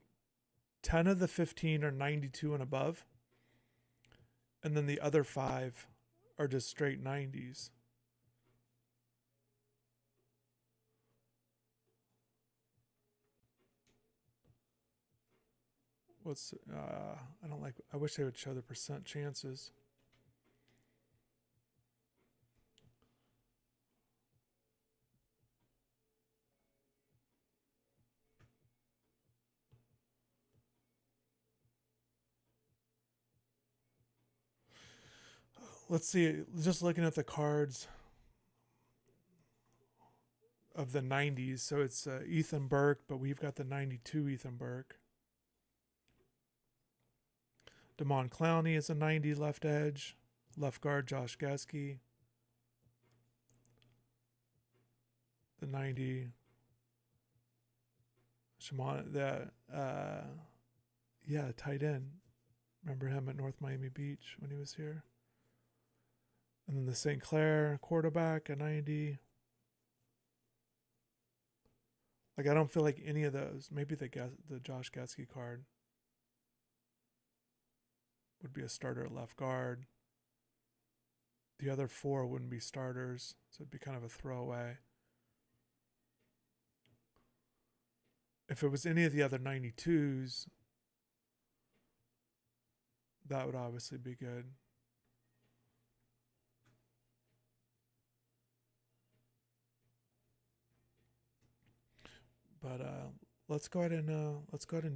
10 of the 15 are 92 and above. And then the other 5 are just straight 90s. I don't like, I wish they would show the percent chances. let's see. Just looking at the cards of the 90s. So it's Ethan Burke, but we've got the 92 Ethan Burke. Damon Clowney is a 90 left edge. Left guard Josh Gatsky. The 90 Shimon, tight end. Remember him at North Miami Beach when he was here. And then the St. Clair quarterback, a 90. Like, I don't feel like any of those. Maybe the Josh Gatsky card would be a starter at left guard. The other 4 wouldn't be starters, so it'd be kind of a throwaway. If it was any of the other 92s, that would obviously be good. But let's go ahead and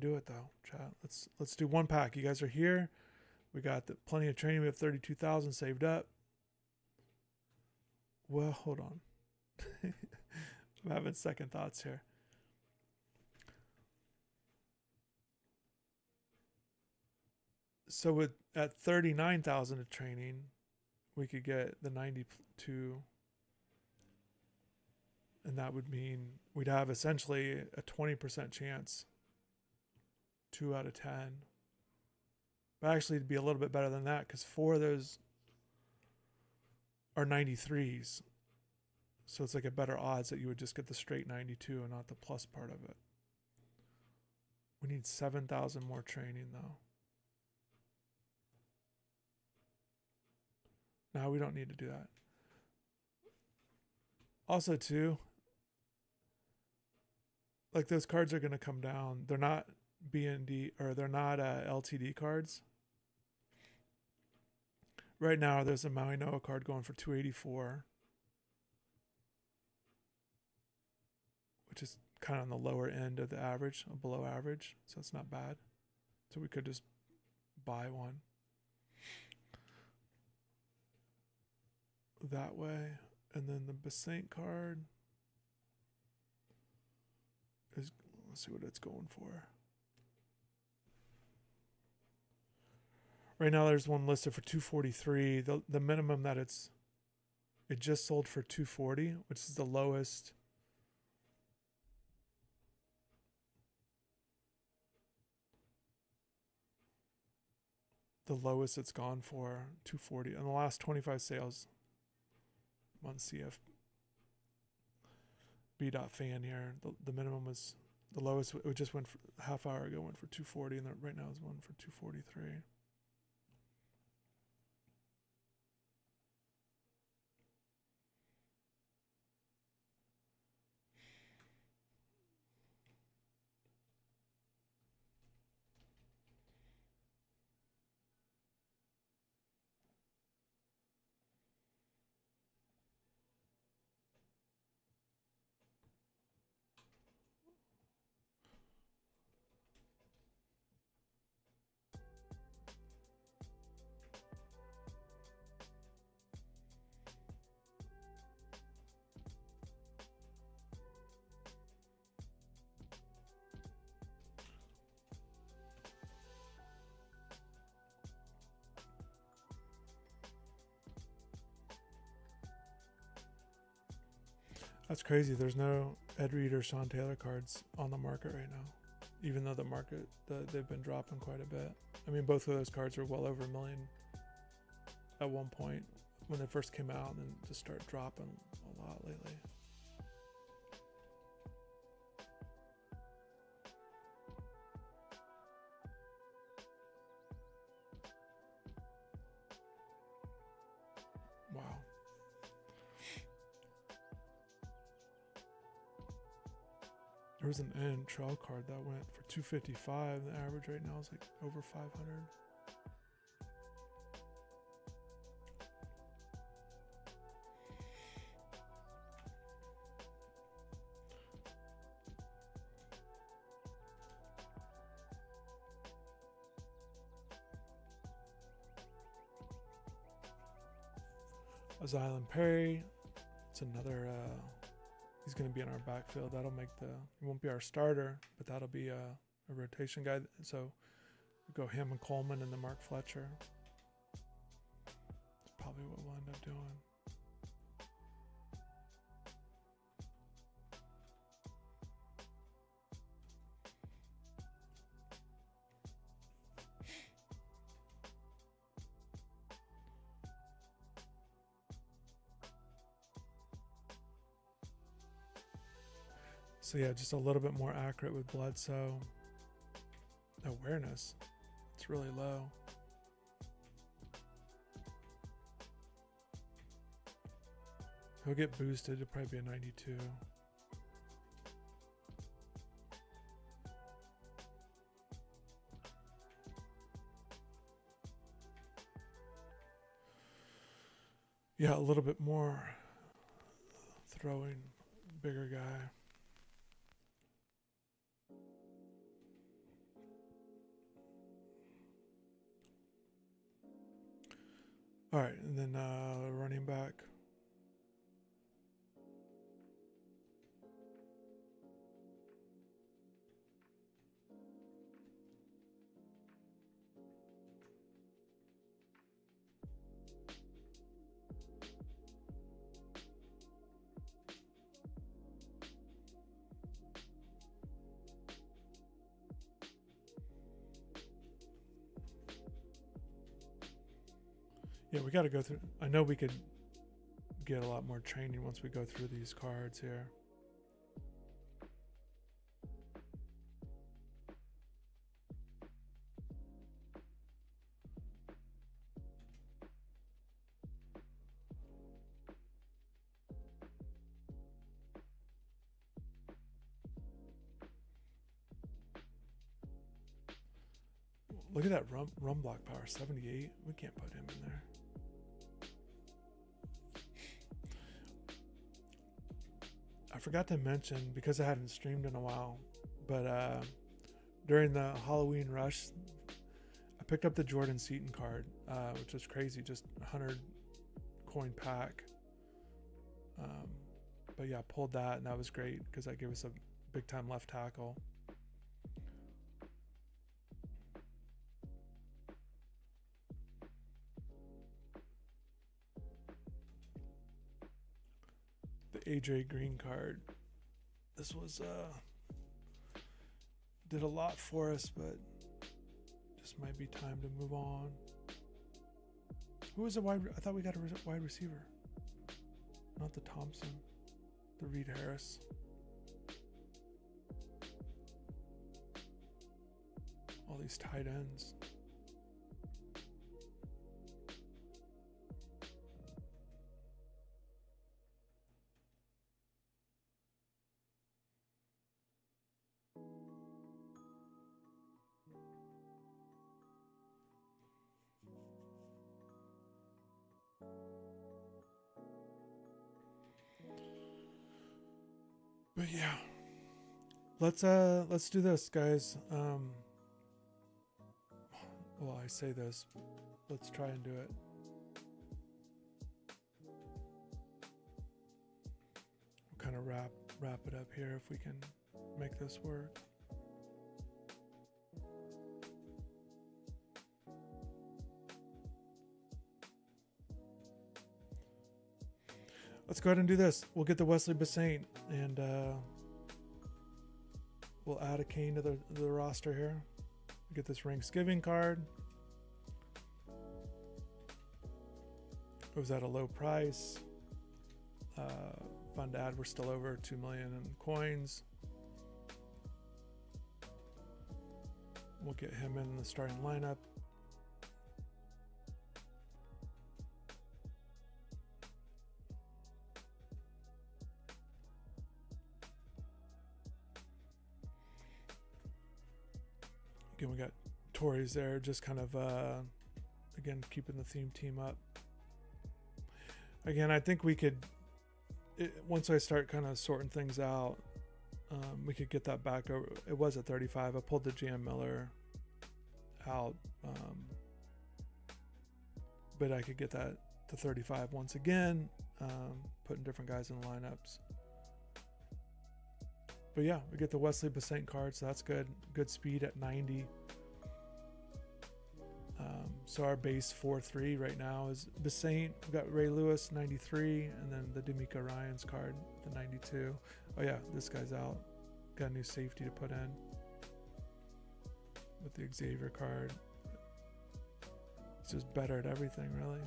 do it though, chat. Let's do one pack. You guys are here. We got plenty of training. We have 32,000 saved up. Well, hold on. I'm having second thoughts here. So at 39,000 of training, we could get the 92, and that would mean we'd have essentially a 20% chance, 2 out of 10. But actually, it'd be a little bit better than that because 4 of those are 93s. So it's like a better odds that you would just get the straight 92 and not the plus part of it. We need 7,000 more training though. No, we don't need to do that. Also, too, like those cards are going to come down. They're not BND or they're not LTD cards. Right now, there's a Maui Noah card going for 284, which is kind of on the lower end of the average, below average. So it's not bad. So we could just buy one that way. And then the Basaint card is, let's see what it's going for. Right now there's one listed for 243. The minimum that it just sold for 240, which is the lowest. The lowest it's gone for, 240. In the last 25 sales, I'm on CFB.fan here. The minimum was, the lowest, it just went for, half hour ago, went for 240, and right now is one for 243. That's crazy. There's no Ed Reed or Sean Taylor cards on the market right now, even though they've been dropping quite a bit. I mean, both of those cards were well over $1 million at one point when they first came out, and then just start dropping a lot lately. Wow. There was an N Trail card that went for 255. The average right now is like over 500. Zylan Perry. It's another. He's going to be in our backfield. That'll make he won't be our starter, but that'll be a rotation guy. So we'll go him and Coleman and then Mark Fletcher. That's probably what we'll end up doing. So yeah, just a little bit more accurate with Bledsoe. Awareness, it's really low. He'll get boosted, it'll probably be a 92. Yeah, a little bit more throwing, bigger guy. All right, and then running back. Yeah, we got to go through. I know we could get a lot more training once we go through these cards here. Look at that run block power, 78. We can't put him in there. I forgot to mention, because I hadn't streamed in a while, but during the Halloween rush, I picked up the Jordan Seaton card, which was crazy, just 100 coin pack. But yeah, I pulled that, and that was great because that gave us a big time left tackle. AJ Green card. This was did a lot for us, but just might be time to move on. Who was the wide? I thought we got a wide receiver, not the Thompson, the Reed Harris. All these tight ends. But yeah, let's do this, guys. Well, I say this, let's try and do it. We'll kind of wrap it up here if we can make this work. Let's go ahead and do this. We'll get the Wesley Bassane, and we'll add a Kane to the roster here. Get this Thanksgiving card. It was at a low price. Fun to add. We're still over 2 million in coins. We'll get him in the starting lineup. Again, we got Tories there, just kind of, again, keeping the theme team up. Again, I think we could, once I start kind of sorting things out, we could get that back over. It was at 35. I pulled the Jam Miller out, but I could get that to 35 once again, putting different guys in the lineups. But yeah, we get the Wesley Bassett card, so that's good. Good speed at 90. So our base 4-3 right now is Bassett. We've got Ray Lewis 93, and then the D'Amico Ryans card, the 92. Oh yeah, this guy's out. Got a new safety to put in with the Xavier card. It's just better at everything, really.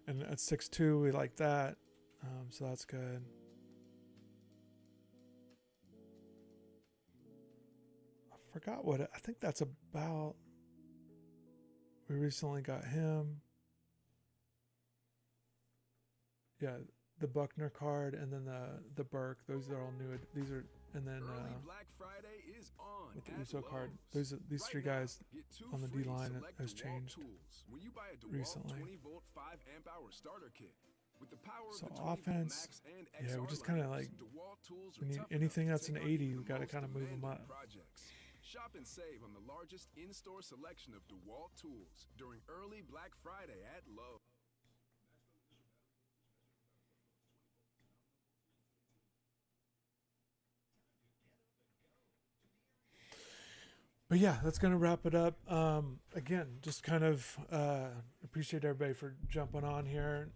And at 6'2", we like that, so that's good. Forgot what I think that's about. We recently got him. Yeah, the Buckner card and then the Burke. Those are all new. These are, and then Black Friday is on with the Uso card. These three guys on the D line has changed when you buy a recently. 20-volt 5-amp-hour starter kit. With the power So of the 20-volt offense, Max and yeah, XR we're just kind of lines, like DeWalt tools are we need tough anything enough that's to an take on 80. even We the got to most kind of move them demanding up. projects. Shop and save on the largest in-store selection of DeWalt tools during early Black Friday at Lowe's. But yeah, that's going to wrap it up. Again, just kind of appreciate everybody for jumping on here,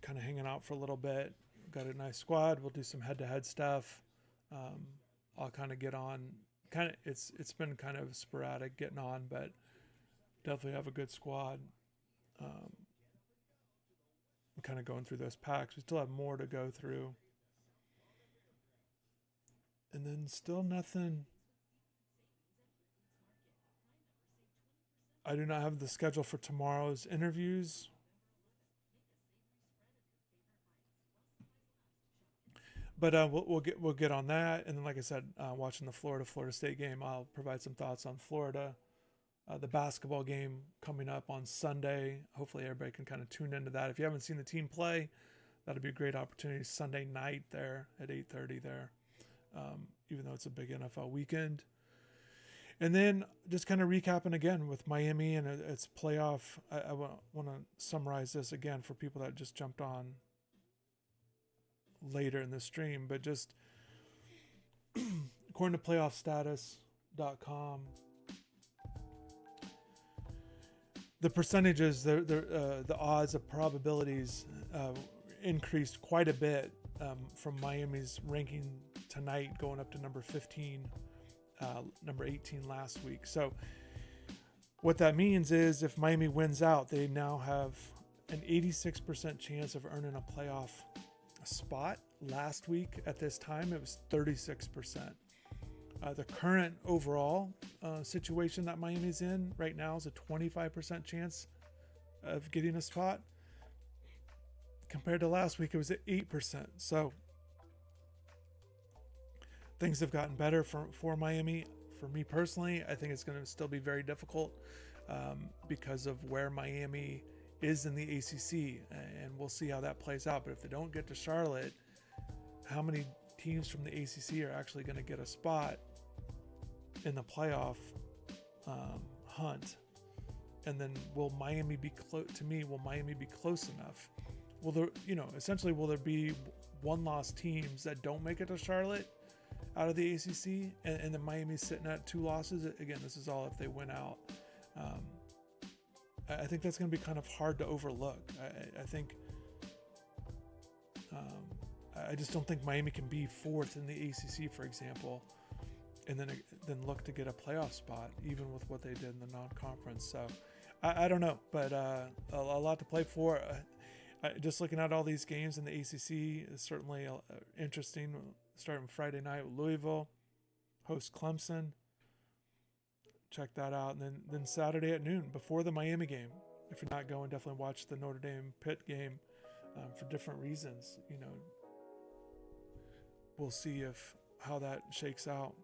kind of hanging out for a little bit. Got a nice squad. We'll do some head-to-head stuff. I'll kind of get on. It's been kind of sporadic getting on, but definitely have a good squad. I'm kind of going through those packs. We still have more to go through. And then still nothing. I do not have the schedule for tomorrow's interviews. But we'll get on that, and then like I said, watching the Florida State game, I'll provide some thoughts on Florida, the basketball game coming up on Sunday. Hopefully, everybody can kind of tune into that. If you haven't seen the team play, that'll be a great opportunity. Sunday night there at 8:30 there, even though it's a big NFL weekend. And then just kind of recapping again with Miami and its playoff. I want to summarize this again for people that just jumped on later in the stream, but just according to playoffstatus.com, the percentages, the odds of probabilities increased quite a bit from Miami's ranking tonight going up to number 15, number 18 last week. So what that means is if Miami wins out, they now have an 86% chance of earning a playoff spot. Last week at this time it was 36%. The current overall situation that Miami's in right now is a 25% chance of getting a spot. Compared to last week, it was at 8%. So things have gotten better for Miami. For me personally, I think it's going to still be very difficult because of where Miami is in the ACC, and we'll see how that plays out. But if they don't get to Charlotte, how many teams from the ACC are actually going to get a spot in the playoff hunt? And then will Miami be close? To me, will Miami be close enough? Will there, essentially, will there be one-loss teams that don't make it to Charlotte out of the ACC, and then Miami's sitting at 2 losses? Again, this is all if they win out. I think that's going to be kind of hard to overlook. I think I just don't think Miami can be 4th in the ACC, for example, and then look to get a playoff spot, even with what they did in the non-conference. So I don't know, but a lot to play for. Just looking at all these games in the ACC is certainly interesting. Starting Friday night with Louisville, host Clemson. Check that out. And then Saturday at noon before the Miami game. If you're not going, definitely watch the Notre Dame Pitt game for different reasons. We'll see how that shakes out.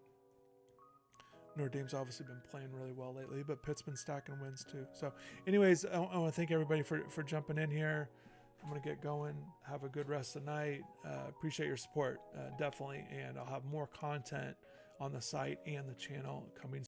Notre Dame's obviously been playing really well lately, but Pitt's been stacking wins too. So anyways, I want to thank everybody for jumping in here. I'm going to get going. Have a good rest of the night. Appreciate your support, definitely. And I'll have more content on the site and the channel coming